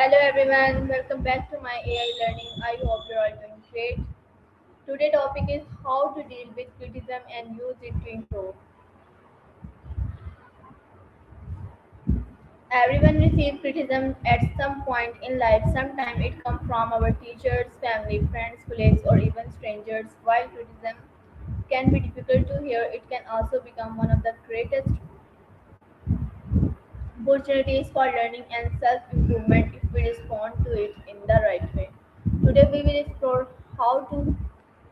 Hello everyone, welcome back to my AI learning. I hope you're all doing great. Today topic is how to deal with criticism and use it to improve. Everyone receives criticism at some point in life. Sometimes it comes from our teachers, family, friends, colleagues, or even strangers. While criticism can be difficult to hear, it can also become one of the greatest opportunities for learning and self-improvement if we respond to it in the right way. Today we will explore how to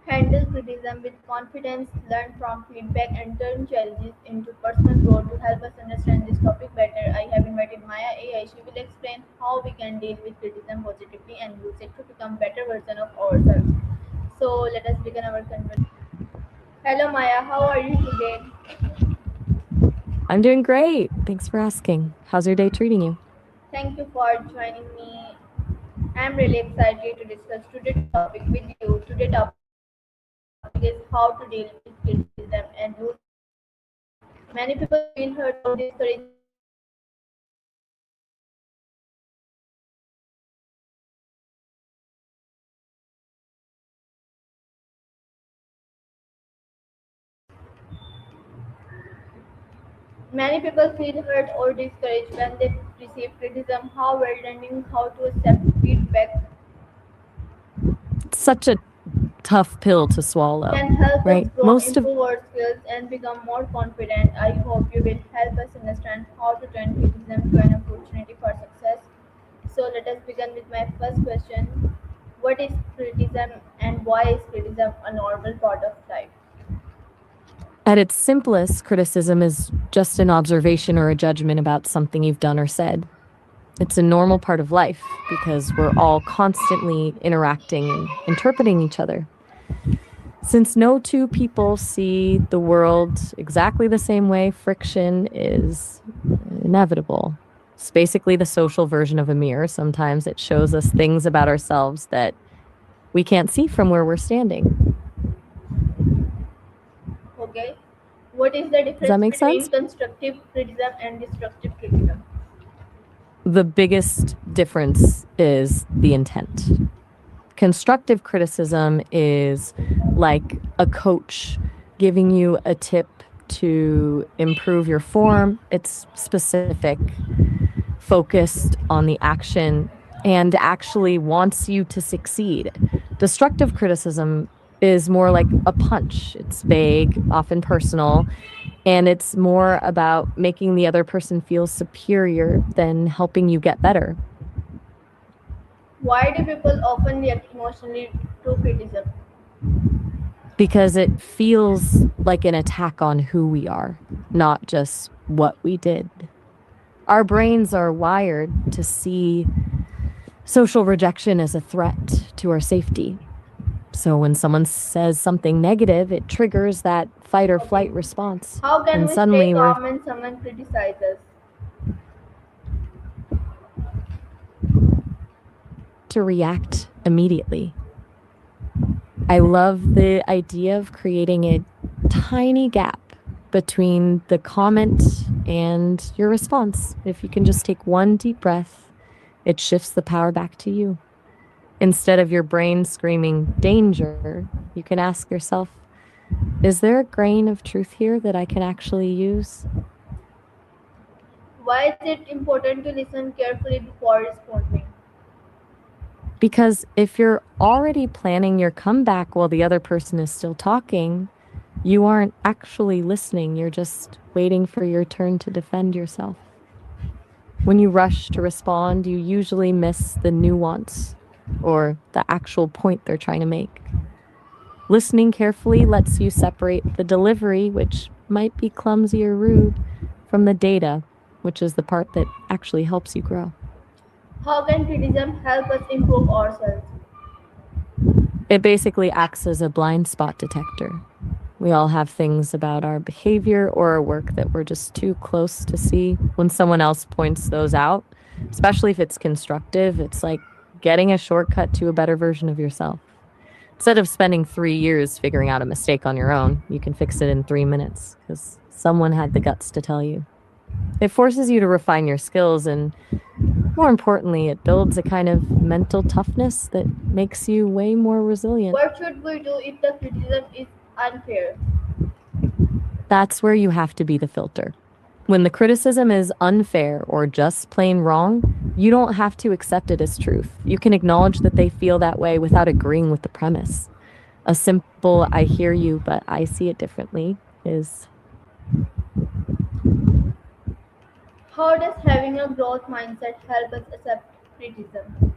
handle criticism with confidence, learn from feedback, and turn challenges into personal growth. To help us understand this topic better, I have invited Maya AI. She will explain how we can deal with criticism positively and use it to become better version of ourselves. So let us begin our conversation. Hello Maya, how are you today? I'm doing great. Thanks for asking. How's your day treating you? Thank you for joining me. I'm really excited to discuss today's topic with you. Today's topic is how to deal with criticism and use it to improve. Many people feel hurt or discouraged when they receive criticism. However, criticism is often the activation of emotions that can help us improve ourselves. So, let's begin our conversation. Many people feel hurt or discouraged when they receive criticism. However, learning how to accept feedback It's such a tough pill to swallow, can help us right? grow, improve our skills, and become more confident. I hope you will help us understand how to turn criticism to an opportunity for success. So, let us begin with my first question. What is criticism and why is criticism a normal part of life? At its simplest, criticism is just an observation or a judgment about something you've done or said. It's a normal part of life because we're all constantly interacting and interpreting each other. Since no two people see the world exactly the same way, friction is inevitable. It's basically the social version of a mirror. Sometimes it shows us things about ourselves that we can't see from where we're standing. Okay. What is the Does that difference make between sense? constructive criticism and destructive criticism? The biggest difference is the intent. Constructive criticism is like a coach giving you a tip to improve your form. It's specific, focused on the action, and actually wants you to succeed. Destructive criticism is more like a punch. It's vague, often personal, and it's more about making the other person feel superior than helping you get better. Why do people often react emotionally to criticism? Because it feels like an attack on who we are, not just what we did. Our brains are wired to see social rejection as a threat to our safety. So when someone says something negative, it triggers that fight or flight response. How can And we stay suddenly we're calm when someone criticizes? to react immediately. I love the idea of creating a tiny gap between the comment and your response. If you can just take one deep breath, it shifts the power back to you. Instead of your brain screaming danger, you can ask yourself, is there a grain of truth here that I can actually use? Why is it important to listen carefully before responding? Because if you're already planning your comeback while the other person is still talking, you aren't actually listening. You're just waiting for your turn to defend yourself. When you rush to respond, you usually miss the nuance or the actual point they're trying to make. Listening carefully lets you separate the delivery, which might be clumsy or rude, from the data, which is the part that actually helps you grow. How can criticism help us improve ourselves? It basically acts as a blind spot detector. We all have things about our behavior or our work that we're just too close to see. When someone else points those out, especially if it's constructive, it's like getting a shortcut to a better version of yourself. Instead of spending 3 years figuring out a mistake on your own, you can fix it in 3 minutes because someone had the guts to tell you. It forces you to refine your skills and More importantly, it builds a kind of mental toughness that makes you way more resilient. What should we do if the criticism is unfair? That's where you have to be the filter. When the criticism is unfair or just plain wrong, you don't have to accept it as truth. You can acknowledge that they feel that way without agreeing with the premise. A simple, I hear you, but I see it differently is. How does having a growth mindset help us accept criticism?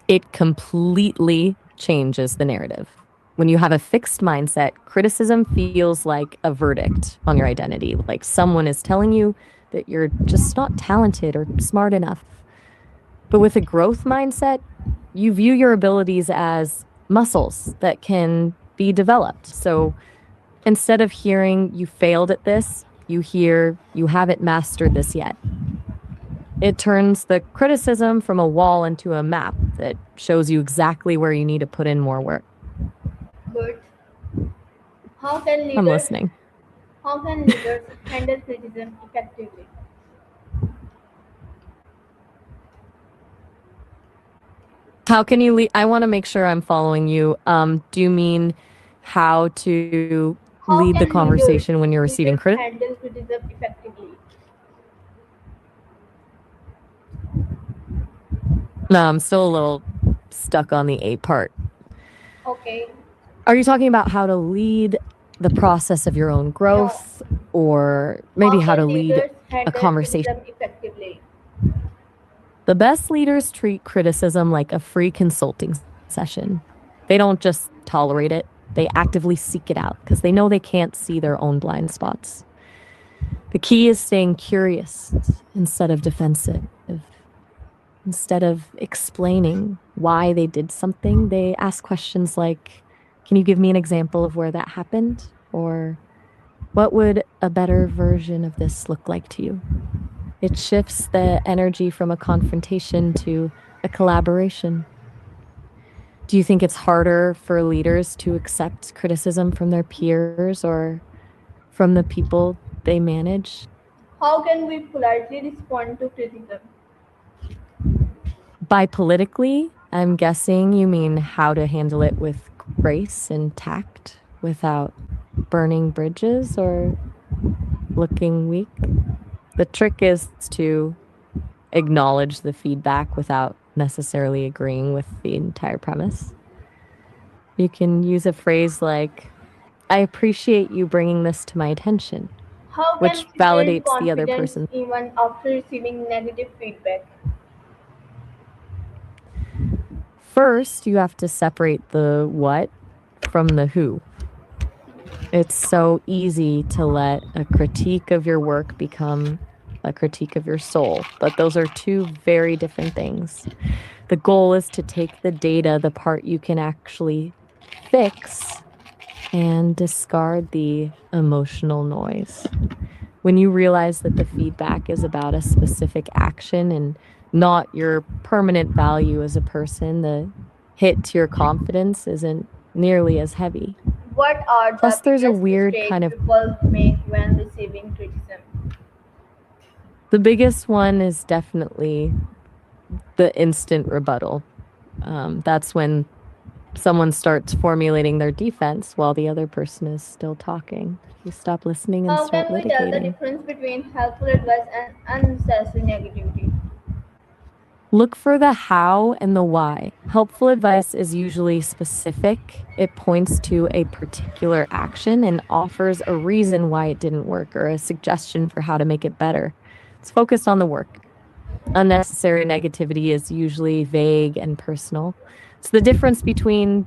It completely changes the narrative. When you have a fixed mindset, criticism feels like a verdict on your identity, like someone is telling you that you're just not talented or smart enough. But with a growth mindset, you view your abilities as muscles that can be developed. So instead of hearing you failed at this, you hear you haven't mastered this yet. It turns the criticism from a wall into a map that shows you exactly where you need to put in more work. Good. How can I'm leaders listening. how can leaders handle criticism effectively? How can you lead? I want to make sure I'm following you. Do you mean how to How lead the can leaders conversation when you're receiving leaders criticism? handle criticism effectively? No, I'm still a little stuck on the A part. Okay. Are you talking about how to lead the process of your own No. growth, or maybe How how to can lead leaders a handle conversation? criticism effectively? The best leaders treat criticism like a free consulting session. They don't just tolerate it, they actively seek it out because they know they can't see their own blind spots. The key is staying curious instead of defensive. Instead of explaining why they did something, they ask questions like, can you give me an example of where that happened? Or what would a better version of this look like to you? It shifts the energy from a confrontation to a collaboration. Do you think it's harder for leaders to accept criticism from their peers or from the people they manage? How can we politely respond to criticism? By politically, I'm guessing you mean how to handle it with grace and tact without burning bridges or looking weak. The trick is to acknowledge the feedback without necessarily agreeing with the entire premise. You can use a phrase like, I appreciate you bringing this to my attention, How can which we build validates the other confidence person. even after receiving negative feedback? First, you have to separate the what from the who. It's so easy to let a critique of your work become a critique of your soul, but those are two very different things. The goal is to take the data, the part you can actually fix, and discard the emotional noise. When you realize that the feedback is about a specific action and not your permanent value as a person, the hit to your confidence isn't nearly as heavy. What are Plus, the there's a biggest weird mistakes kind of people make when receiving criticism? the biggest one is definitely the instant rebuttal. That's when someone starts formulating their defense while the other person is still talking. You stop listening and How start can we tell the litigating. difference between helpful advice and unnecessary negativity? Look for the how and the why. Helpful advice is usually specific. It points to a particular action and offers a reason why it didn't work or a suggestion for how to make it better. It's focused on the work. Unnecessary negativity is usually vague and personal. It's the difference between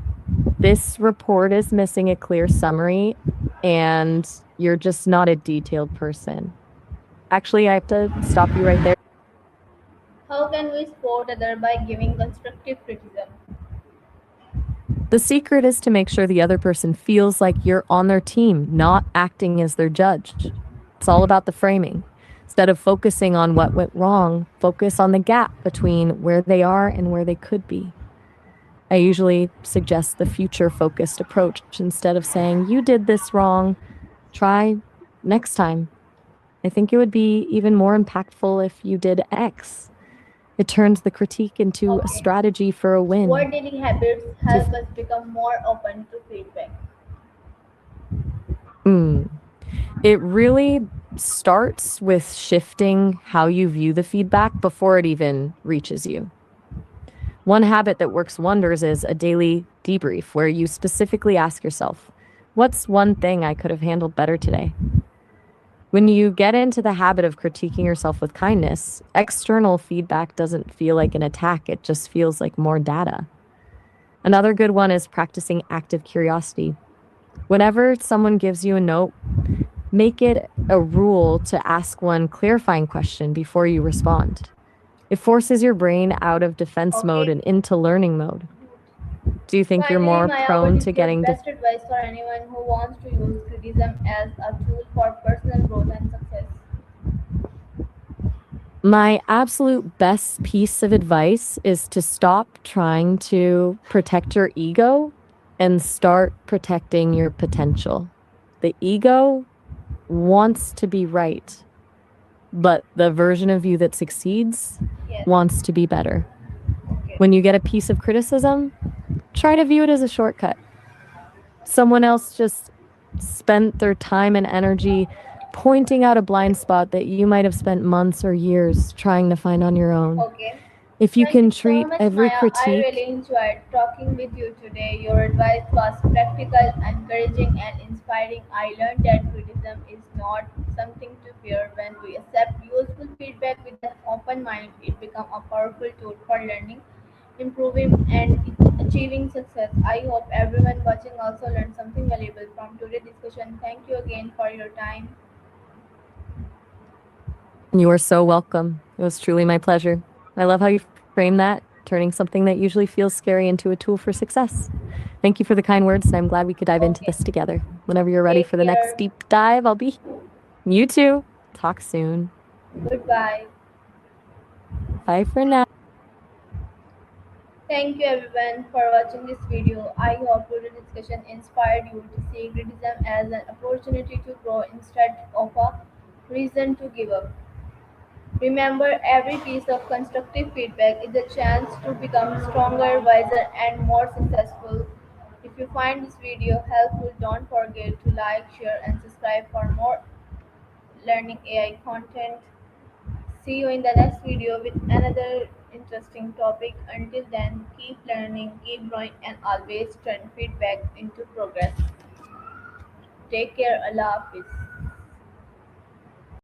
this report is missing a clear summary and you're just not a detailed person. Actually, I have to stop you right there. How can we support others by giving constructive criticism? The secret is to make sure the other person feels like you're on their team, not acting as their judge. It's all about the framing. Instead of focusing on what went wrong, focus on the gap between where they are and where they could be. I usually suggest the future-focused approach. Instead of saying, you did this wrong, try next time. I think it would be even more impactful if you did X. It turns the critique into a Okay. strategy for a win. What daily habits help us become more open to feedback? Mm. It really starts with shifting how you view the feedback before it even reaches you. One habit that works wonders is a daily debrief where you specifically ask yourself, what's one thing I could have handled better today? When you get into the habit of critiquing yourself with kindness, external feedback doesn't feel like an attack, it just feels like more data. Another good one is practicing active curiosity. Whenever someone gives you a note, make it a rule to ask one clarifying question before you respond. It forces your brain out of defense mode Okay. and into learning mode. Do you think you're Finally, more Maya, prone what to is your getting best advice for anyone who wants to use criticism as a tool for personal growth and success? My absolute best piece of advice is to stop trying to protect your ego and start protecting your potential. The ego wants to be right, but the version of you that succeeds Yes. wants to be better. Okay. When you get a piece of criticism, try to view it as a shortcut. Someone else just spent their time and energy pointing out a blind spot that you might have spent months or years trying to find on your own. Okay. If you Thank you can so treat much, every Maya. I really critique, enjoyed talking with you today. Your advice was practical, encouraging, and inspiring. I learned that criticism is not something to fear. When we accept useful feedback with an open mind, it becomes a powerful tool for learning, improving, and achieving success. I hope everyone watching also learned something valuable from today's discussion. Thank you again for your time. you are so welcome. It was truly my pleasure. I love how you frame that, turning something that usually feels scary into a tool for success. Thank you for the kind words, and I'm glad we could dive into Okay. this together. Whenever you're ready Take for the next care. deep dive, I'll be. You too. Talk soon. Goodbye. Bye for now. Thank you everyone for watching this video. I hope today's discussion inspired you to see criticism as an opportunity to grow instead of a reason to give up. Remember, every piece of constructive feedback is a chance to become stronger, wiser, and more successful. If you find this video helpful, don't forget to like, share, and subscribe for more learning AI content. See you in the next video with another interesting topic. Until then, keep learning, keep growing, and always turn feedback into progress. Take care. Allah Hafiz.